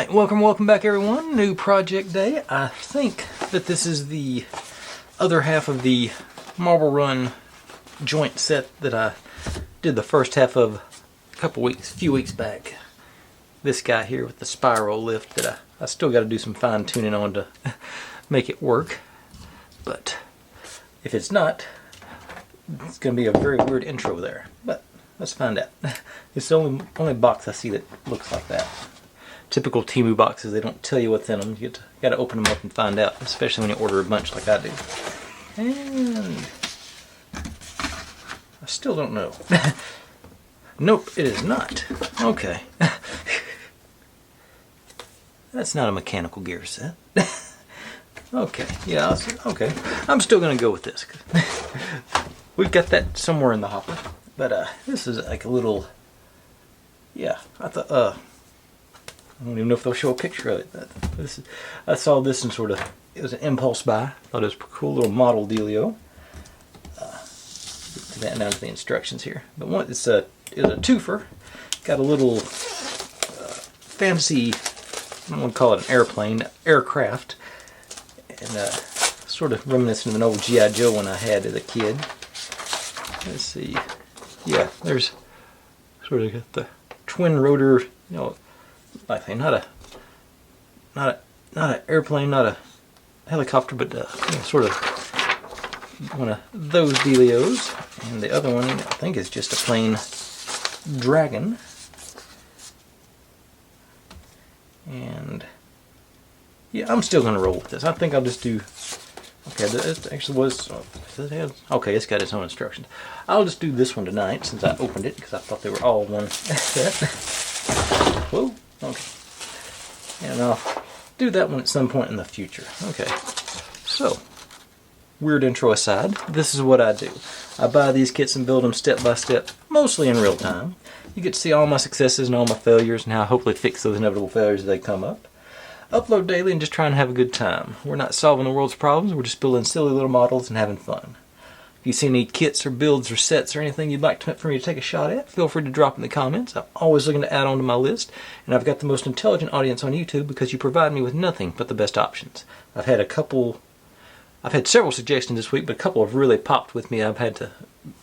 Alright, welcome back everyone. New project day. I think that this is the other half of the Marble Run joint set that I did the first half of a few weeks back. This guy here with the spiral lift that I still got to do some fine tuning on to make it work. But if it's not, it's going to be a very weird intro there. But let's find out. It's the only box I see that looks like that. Typical Temu boxes, they don't tell you what's in them. You got to open them up and find out, especially when you order a bunch like I do. And I still don't know. Nope, it is not. Okay. That's not a mechanical gear set. Okay, yeah, okay. I'm still going to go with this. We've got that somewhere in the hopper. But this is like a little, yeah, I thought, I don't even know if they'll show a picture of it. I saw this and it was an impulse buy. Thought it was a cool little model dealio. Get that down to the instructions here. But it's a twofer. Got a little fancy, I don't want to call it an aircraft. And sort of reminiscent of an old G.I. Joe one I had as a kid. Let's see. Yeah, there's sort of got the twin rotor, like not an airplane, not a helicopter, but sort of one of those dealios. And the other one, I think, is just a plain dragon. And yeah, I'm still gonna roll with this. I think I'll just do. Okay, this actually was. Okay, it's got its own instructions. I'll just do this one tonight since I opened it because I thought they were all one set. Whoa. Okay. And I'll do that one at some point in the future. Okay. So, weird intro aside, this is what I do. I buy these kits and build them step by step, mostly in real time. You get to see all my successes and all my failures and how I hopefully fix those inevitable failures as they come up. Upload daily and just trying to have a good time. We're not solving the world's problems, we're just building silly little models and having fun. If you see any kits or builds or sets or anything you'd like for me to take a shot at, feel free to drop in the comments. I'm always looking to add on to my list, and I've got the most intelligent audience on YouTube because you provide me with nothing but the best options. I've had several suggestions this week, but a couple have really popped with me. I've had to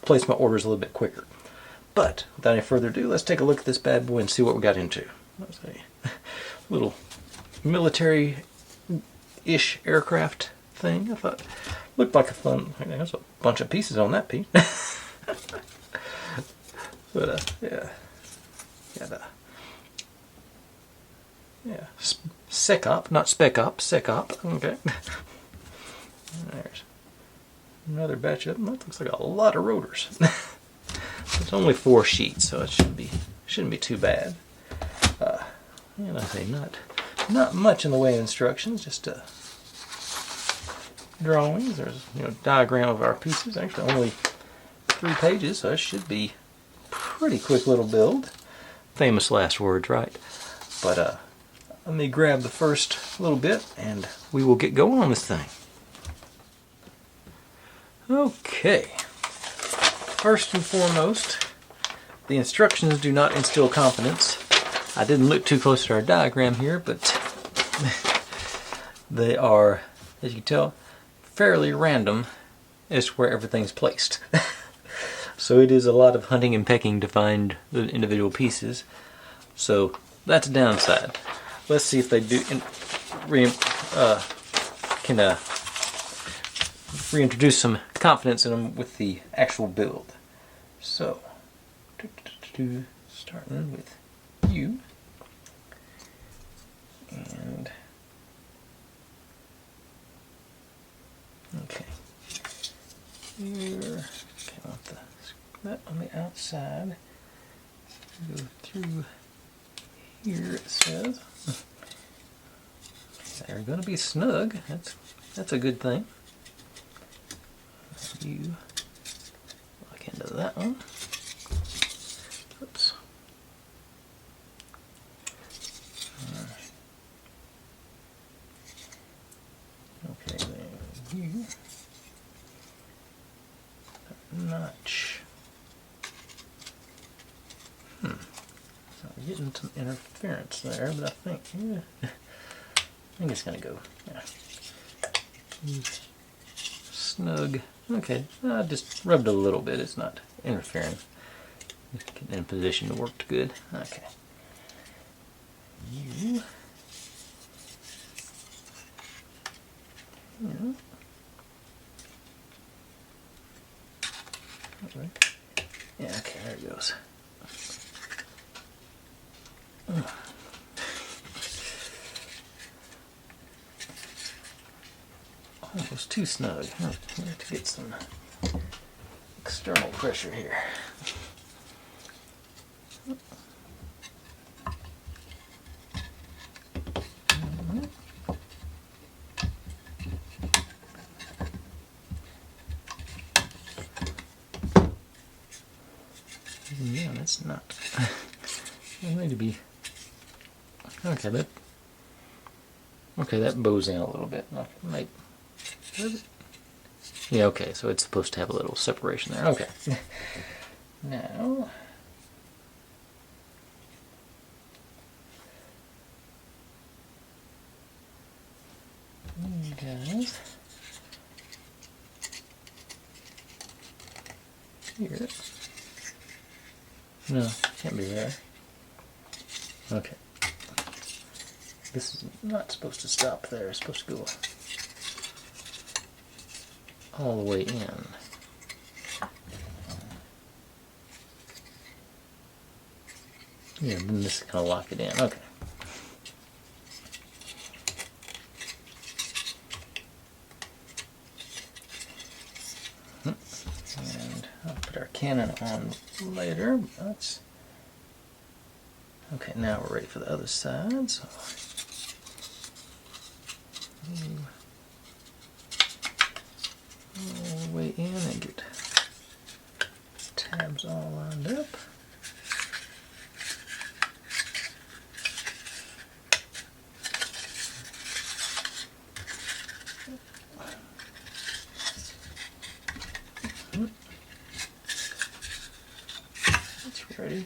place my orders a little bit quicker. But without any further ado, let's take a look at this bad boy and see what we got into. Let's see. Little military-ish aircraft thing. I thought looked like a fun. There's a bunch of pieces on that piece. But yeah, SecOp, not Spec Op, SecOp. Okay. There's another batch of them. That looks like a lot of rotors. It's only 4 sheets, so it shouldn't be too bad. And I say not much in the way of instructions, just drawings. There's diagram of our pieces. Actually, only 3 pages, so it should be pretty quick little build. Famous last words, right? But let me grab the first little bit, and we will get going on this thing. Okay. First and foremost, the instructions do not instill confidence. I didn't look too close at our diagram here, but they are, as you can tell, fairly random as to where everything's placed. So it is a lot of hunting and pecking to find the individual pieces. So that's a downside. Let's see if they do can reintroduce some confidence in them with the actual build. So, starting with you. And okay, here. Okay, I want that on the outside. Go through here. It says they're going to be snug. That's a good thing. You look into that one. Oops. Okay, then you. Notch. getting some interference there, but I think, yeah, I think it's gonna go. Yeah. Snug. Okay, I just rubbed a little bit. It's not interfering. Just getting in position to work good. Okay. You. Yeah. Yeah, okay, there it goes. Almost too snug. I have to get some external pressure here. Yeah, that's not. I need to be. Okay, that bows in a little bit. Might. Yeah, okay, so it's supposed to have a little separation there. Okay. Now. You guys. Here. No, can't be there. Okay. This is not supposed to stop there. It's supposed to go all the way in. Yeah, then this is going to lock it in. Okay. And I'll put our cannon on later. That's okay. Now we're ready for the other side. So all the way in and get tabs all lined up. It's ready.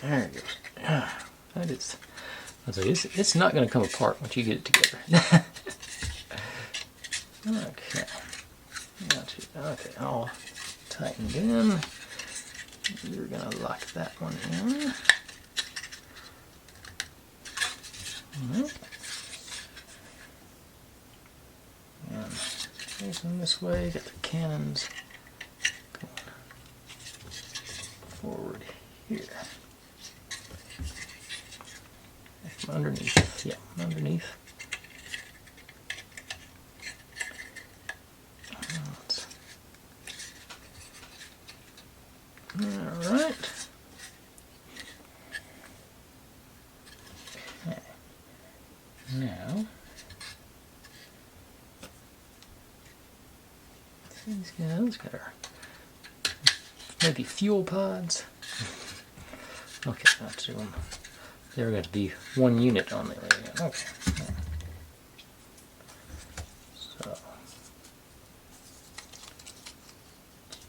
There you go. That is. It's not going to come apart once you get it together. Okay. Okay, all tightened in. You're going to lock that one in. And facing this way, got the cannons going forward here. From underneath. Yeah, underneath. Alright. Okay. Now, these guys got our maybe fuel pods. Okay, that's them. They're going to be one unit on the other. Okay. So,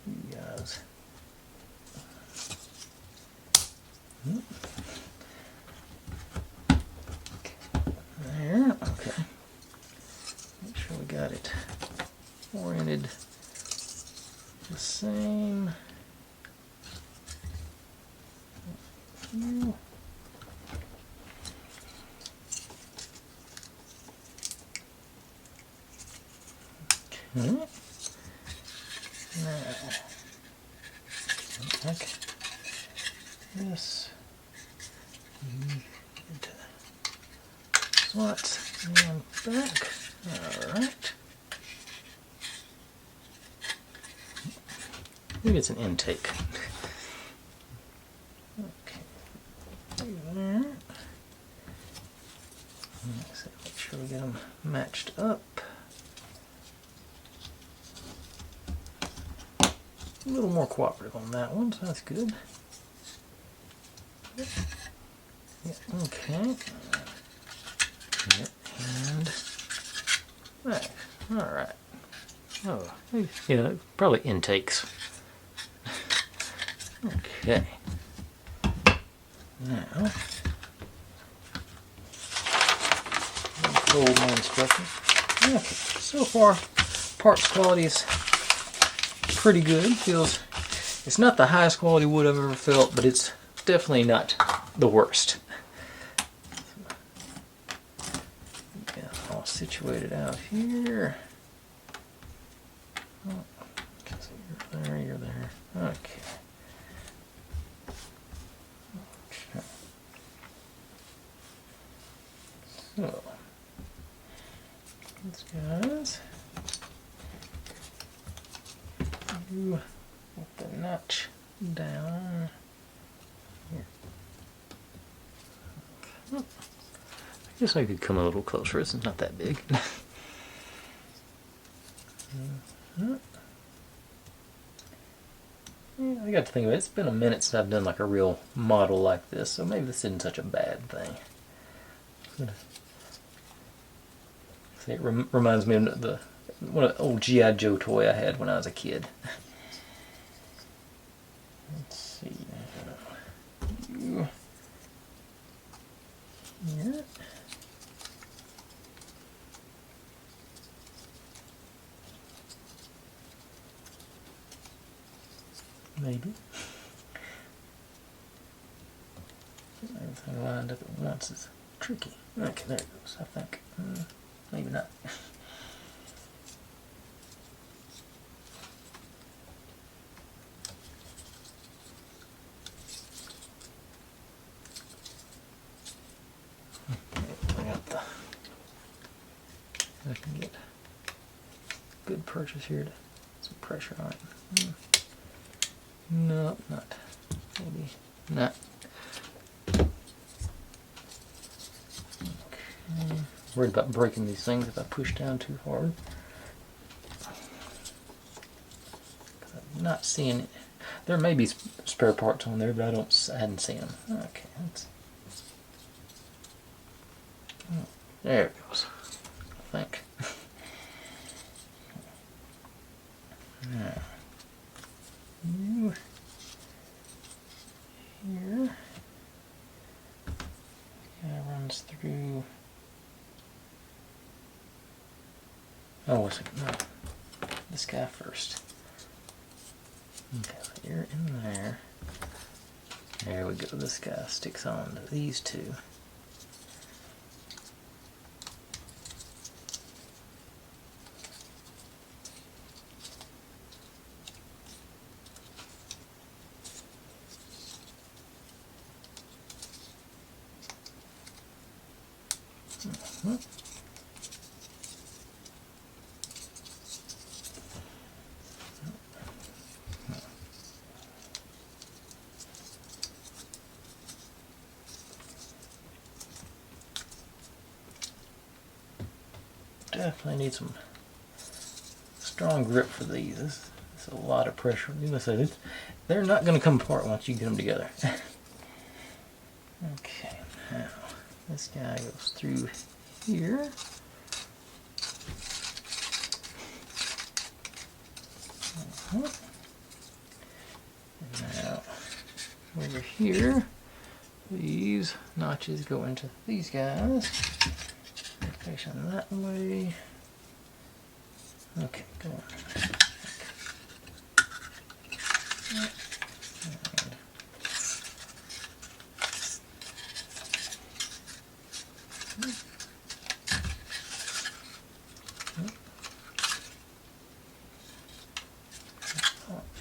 you guys. There, okay. Make sure we got it oriented the same. Okay. Now, like this. Into slots and back. Alright. Maybe it's an intake. Okay. There. So make sure we get them matched up. A little more cooperative on that one, so that's good. Yeah, okay. Yeah, and back. Alright. Oh, yeah, probably intakes. Okay. Now, fold my instructions. Okay, so far parts quality is pretty good. It's not the highest quality wood I've ever felt, but it's definitely not the worst. Yeah, all situated out here. Oh, okay, so you're there, you're there. Okay. So, these guys, you put the notch down here. Okay. I guess I could come a little closer. It's not that big. Yeah, I got to think of it. It's been a minute since I've done like a real model like this, so maybe this isn't such a bad thing. See, it reminds me of the old G.I. Joe toy I had when I was a kid. Let's see. You here. Maybe. Everything lined up at once is tricky. Okay, there it goes, I think. Maybe not. I can get good purchase here to some pressure on it. No, not. Maybe not. Okay. Worried about breaking these things if I push down too hard. I'm not seeing it. There may be spare parts on there, but I hadn't seen them. Okay, there it goes. I think. Now, you here. Yeah, runs through. Oh, wait a second. No. This guy first. Okay, so you're in there. There we go. This guy sticks on to these two. Definitely need some strong grip for these. It's a lot of pressure. They're not going to come apart once you get them together. Okay, now this guy goes through here. And now over here, these notches go into these guys. Facing that way. Okay, go on.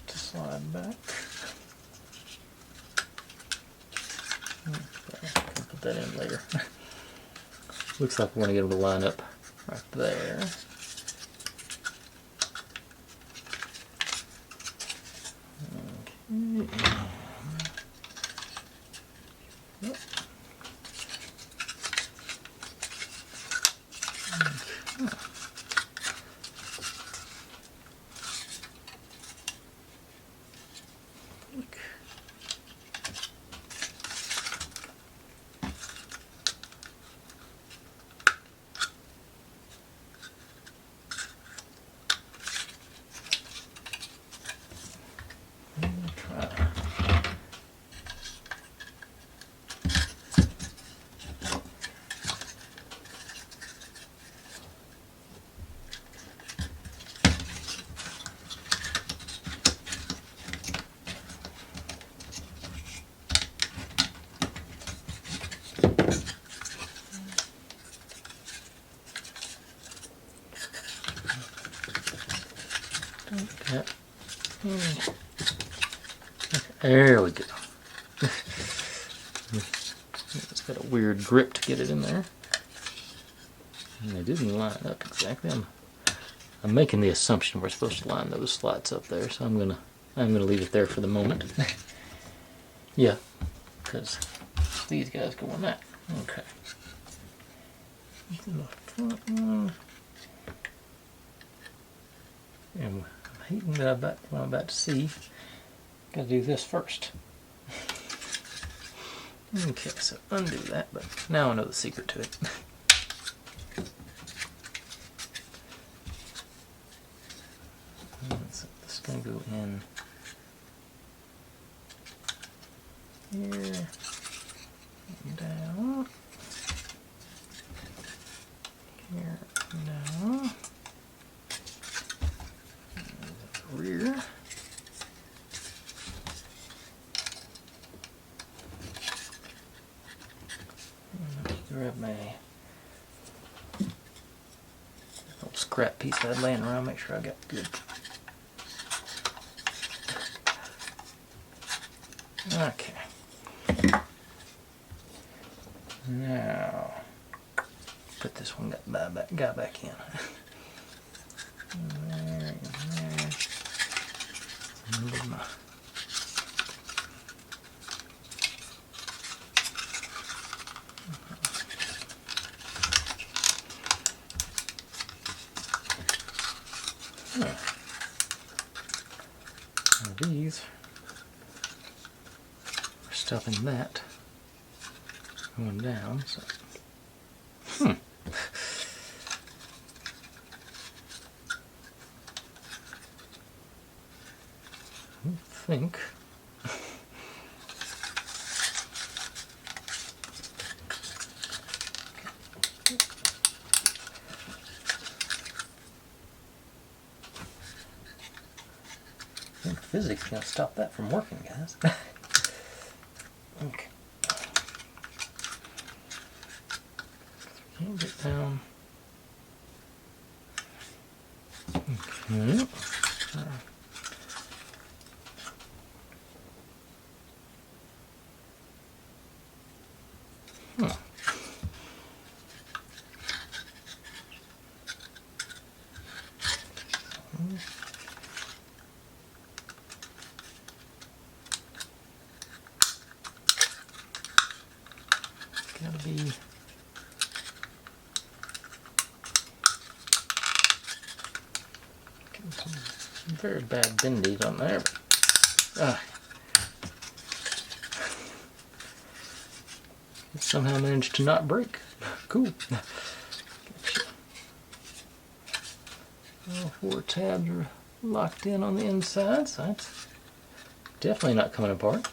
To slide back. I'll put that in later. Looks like we're going to get them to line up right there. Okay. Yep. Okay. There we go. It's got a weird grip to get it in there. And they didn't line up exactly. I'm making the assumption we're supposed to line those slots up there, so I'm gonna leave it there for the moment. Yeah, because these guys go in that. Okay. The front one. And I'm hating that what I'm about to see. Gotta do this first. Okay, so undo that, but now I know the secret to it. So this is going to go in here, and down, here, and down, and the rear. Grab my little scrap piece I had laying around, make sure I got good. Okay. Now, put this one guy back in. And there, and there. And my these are stuffing that going down. So, I think physics can't stop that from working, guys. Okay. Can't get down. Okay. Gotta be getting some very bad bendies on there, but it somehow managed to not break. Cool. Gotcha. All four tabs are locked in on the inside, so that's definitely not coming apart.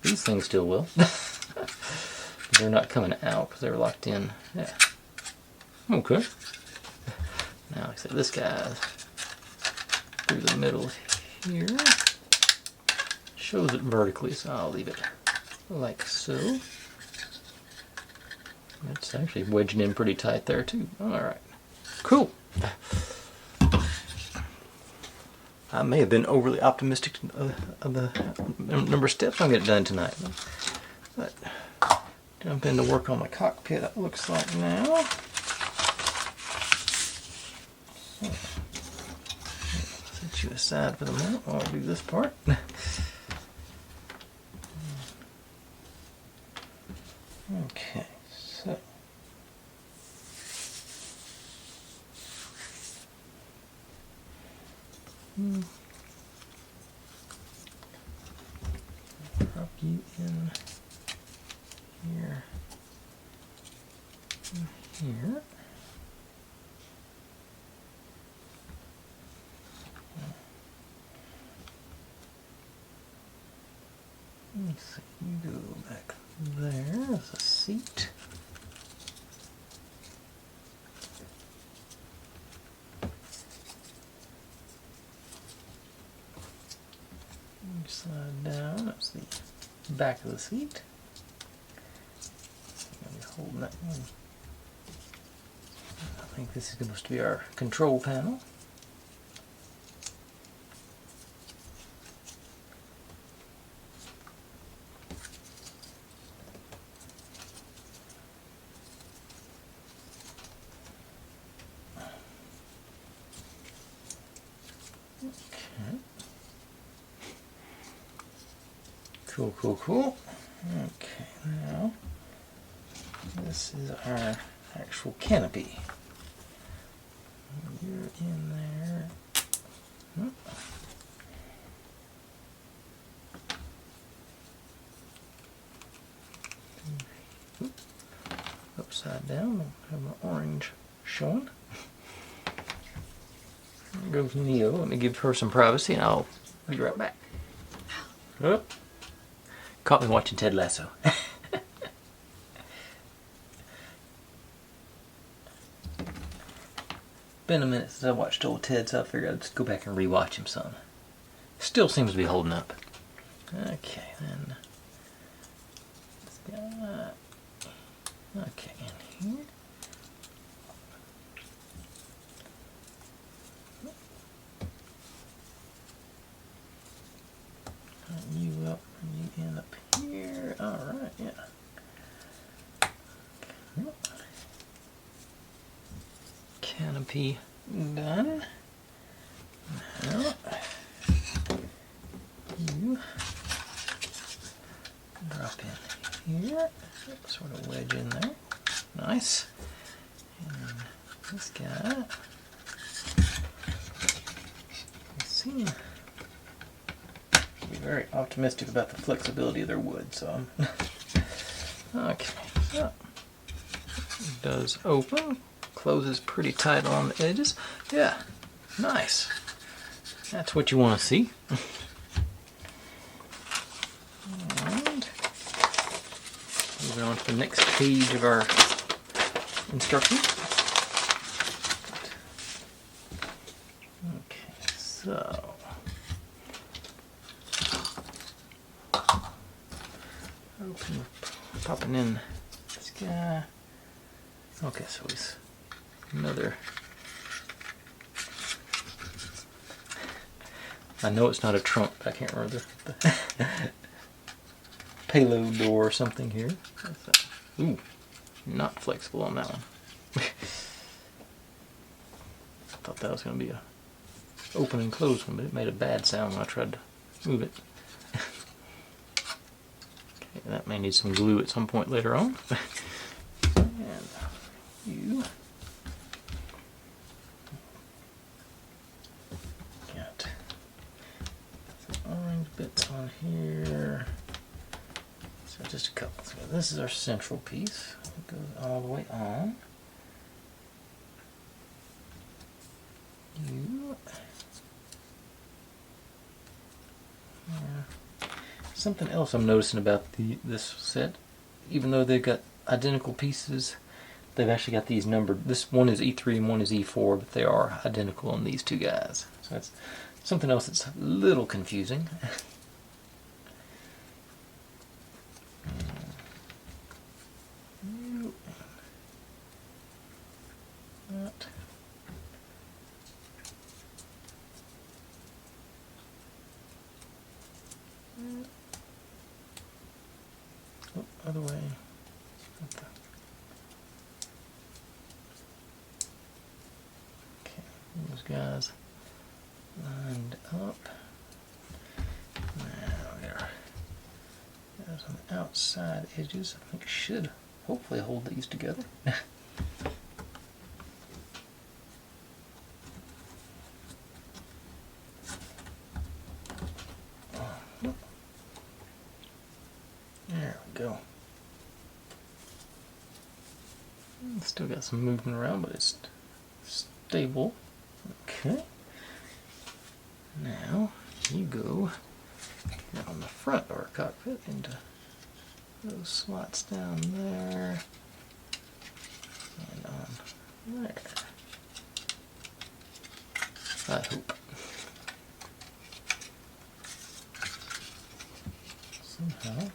These things still will. They're not coming out because they were locked in. Yeah. Okay. Now, like I said, this guy's through the middle here. Shows it vertically, so I'll leave it like so. It's actually wedging in pretty tight there too. Alright. Cool. I may have been overly optimistic of the number of steps I'm going to get done tonight. But jump into work on my cockpit, it looks like now. So, set you aside for the moment while I do this part. Okay, so. Drop you in here, and here. Let's see, you go back there, there's a seat. You slide down, that's the back of the seat. I'm going to be holding that one. I think this is supposed to be our control panel. Cool, cool, cool. Okay, now this is our actual canopy. You're in there. Upside down, have an orange showing. There goes Neo. Let me give her some privacy and I'll be right back. Oh. Caught me watching Ted Lasso. Been a minute since I watched old Ted, so I figured I'd just go back and rewatch him some. Still seems to be holding up. Okay, then. Okay, in here. You up and you end up here. Alright, yeah. Canopy done. Now, you drop in here. Sort of wedge in there. Nice. And this guy. Let's see. Be very optimistic about the flexibility of their wood, so I'm okay. So it does open, closes pretty tight on the edges. Yeah, nice. That's what you want to see. And moving on to the next page of our instructions. Okay, so. Popping in this guy. Okay, so he's another. I know it's not a trunk, but I can't remember the payload door or something here. Ooh, not flexible on that one. I thought that was going to be a open and close one, but it made a bad sound when I tried to move it. That may need some glue at some point later on. And you got some orange bits on here. So just a couple. So this is our central piece. It goes all the way on. You. Something else I'm noticing about this set, even though they've got identical pieces, they've actually got these numbered. This one is E3 and one is E4, but they are identical on these two guys. So that's something else that's a little confusing. Other way. Okay, those guys lined up. Now there. Guys on the outside edges, I think should hopefully hold these together. There we go. Still got some movement around, but it's stable. Okay. Now you go on the front of our cockpit into those slots down there and on there. I hope. Somehow.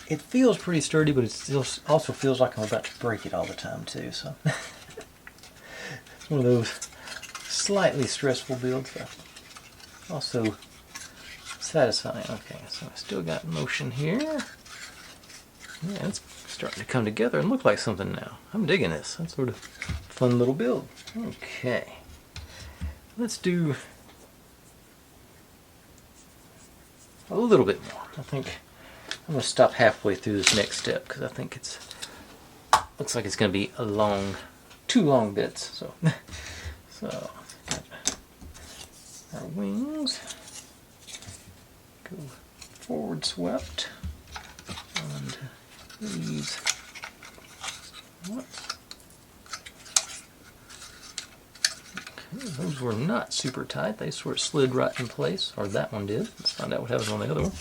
It feels pretty sturdy, but it still also feels like I'm about to break it all the time too. So it's one of those slightly stressful builds, but also satisfying. Okay, so I still got motion here. Yeah, it's starting to come together and look like something now. I'm digging this. That sort of fun little build. Okay, let's do a little bit more. I think I'm going to stop halfway through this next step because I think it's looks like it's going to be a long, 2 long bits. So, so got our wings go forward swept and these. What? Okay, those were not super tight. They sort of slid right in place, or that one did. Let's find out what happens on the other one.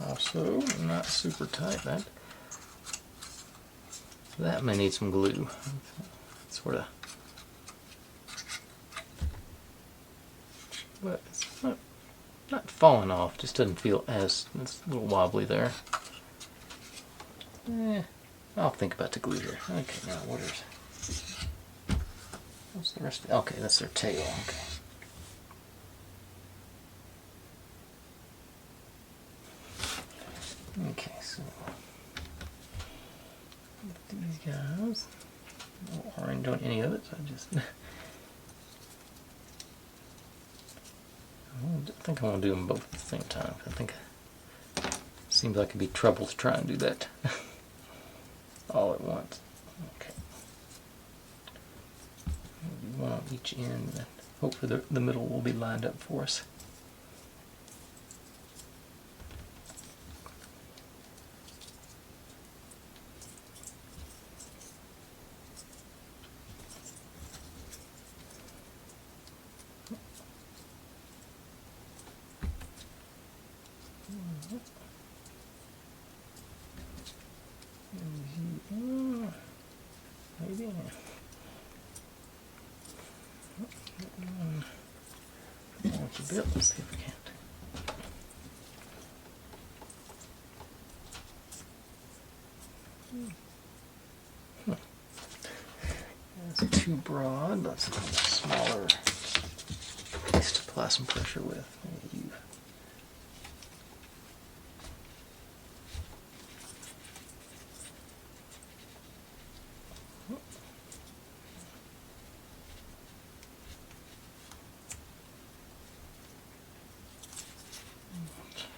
Also, not super tight. That may need some glue. Sort of, but it's not falling off. Just doesn't feel as, it's a little wobbly there. I'll think about the glue here. Okay, now what's the rest of it? Okay, that's their tail. Okay. Okay, so these guys, no orange on any of it, so I just I think I want to do them both at the same time. I think it seems like it'd be trouble to try and do that all at once. Okay, maybe one on each end, and hopefully the middle will be lined up for us. Maybe. What's a bit? Let's see if we can't. That's too broad. Let's have a smaller piece to apply some pressure with. Maybe you.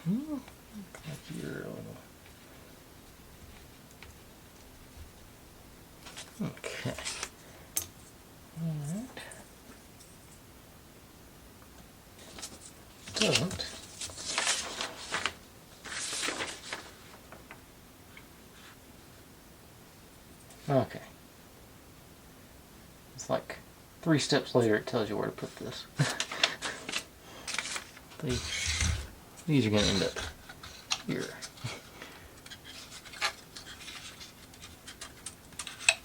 Like you're a little. Okay. Alright. Doesn't. Okay. It's like 3 steps later it tells you where to put this. These are going to end up here.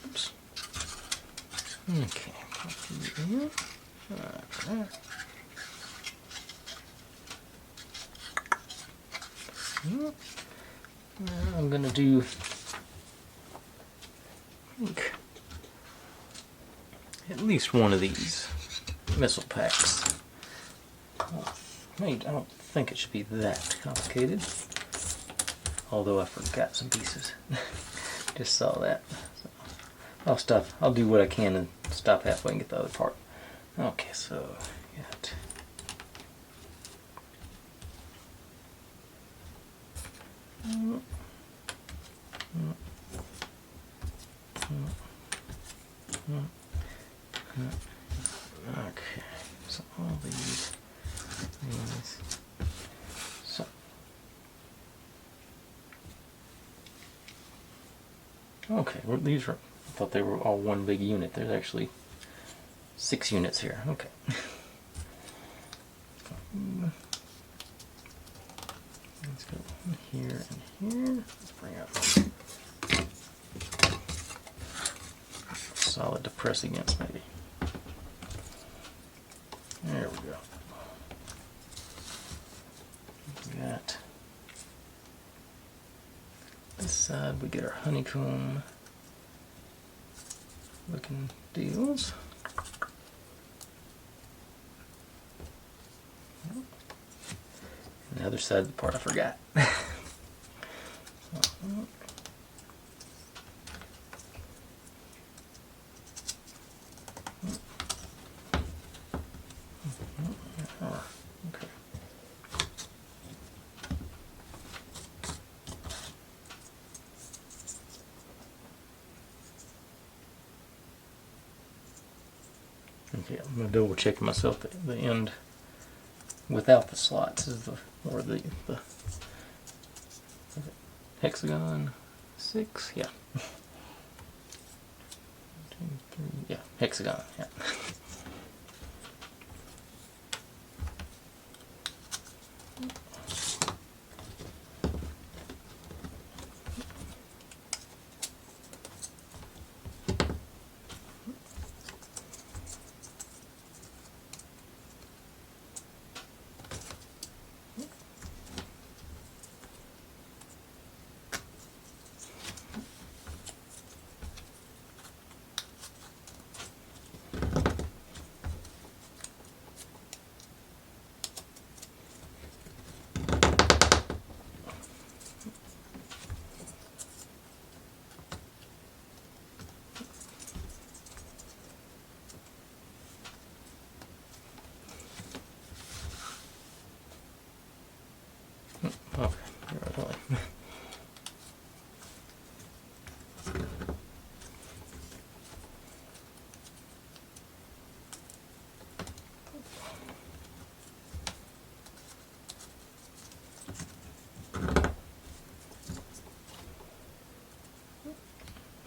Oops. Okay. Okay. Now I'm going to do, I think, at least one of these missile packs. I don't think it should be that complicated, although I forgot some pieces. Just saw that. So I'll do what I can and stop halfway and get the other part. Okay, so got okay, so all these. So okay, well, these are, I thought they were all one big unit. There's actually 6 units here. Okay. Let's go here and here. Let's bring up solid to press against, maybe. There we go. Got this side, we get our honeycomb looking deals. The other side of the part I forgot. Okay. Okay, I'm gonna double check myself. The end without the slots is the hexagon 6. Yeah. 1, 2, 3. Yeah, hexagon. Yeah. Okay, really.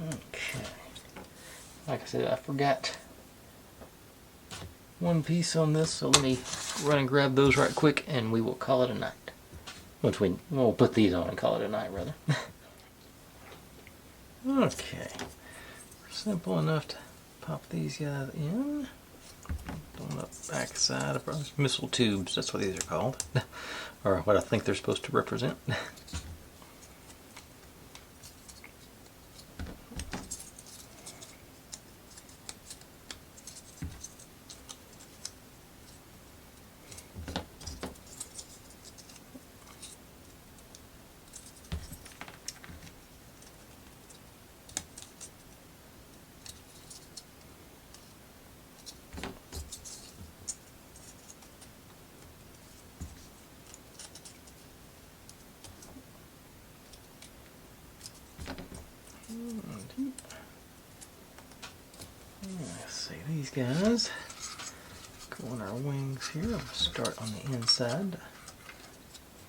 Okay. Like I said, I forgot one piece on this, so let me run and grab those right quick, and we will call it a night. We'll put these on and call it a night, rather. Okay. Simple enough to pop these guys in. On the back side of missile tubes, that's what these are called. Or what I think they're supposed to represent. Let's see, these guys go on our wings here. I'm going to start on the inside.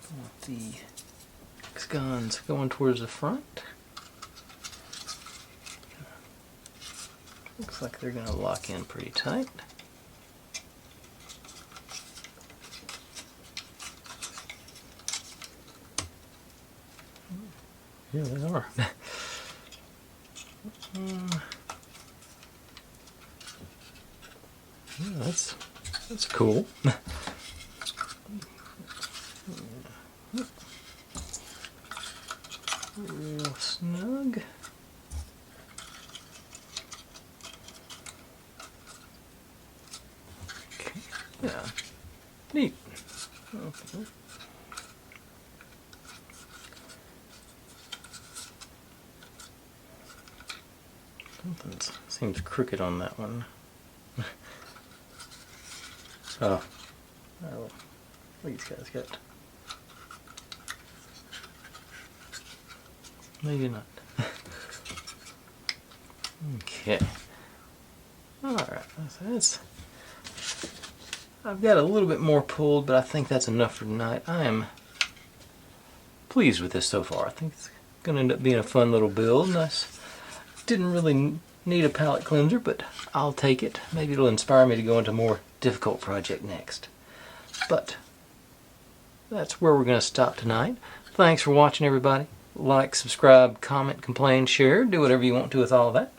With the hexagons going towards the front. Looks like they're going to lock in pretty tight. Yeah, they are. Yeah, that's cool. Real snug. Okay. Yeah. Neat. Okay. Something seems crooked on that one. Oh, these guys got. Maybe not. Okay. Alright, that's. I've got a little bit more pulled, but I think that's enough for tonight. I am pleased with this so far. I think it's going to end up being a fun little build. Nice. Didn't really need a palette cleanser, but I'll take it. Maybe it'll inspire me to go into a more difficult project next. But that's where we're going to stop tonight. Thanks for watching, everybody. Like, subscribe, comment, complain, share. Do whatever you want to with all of that.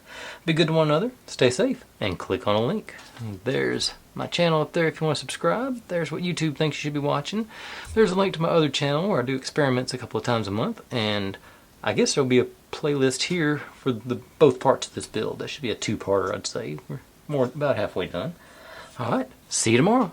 Be good to one another. Stay safe. And click on a link. There's my channel up there if you want to subscribe. There's what YouTube thinks you should be watching. There's a link to my other channel where I do experiments a couple of times a month. And I guess there'll be a playlist here for both parts of this build. That should be a two-parter, I'd say. We're about halfway done. Alright, see you tomorrow.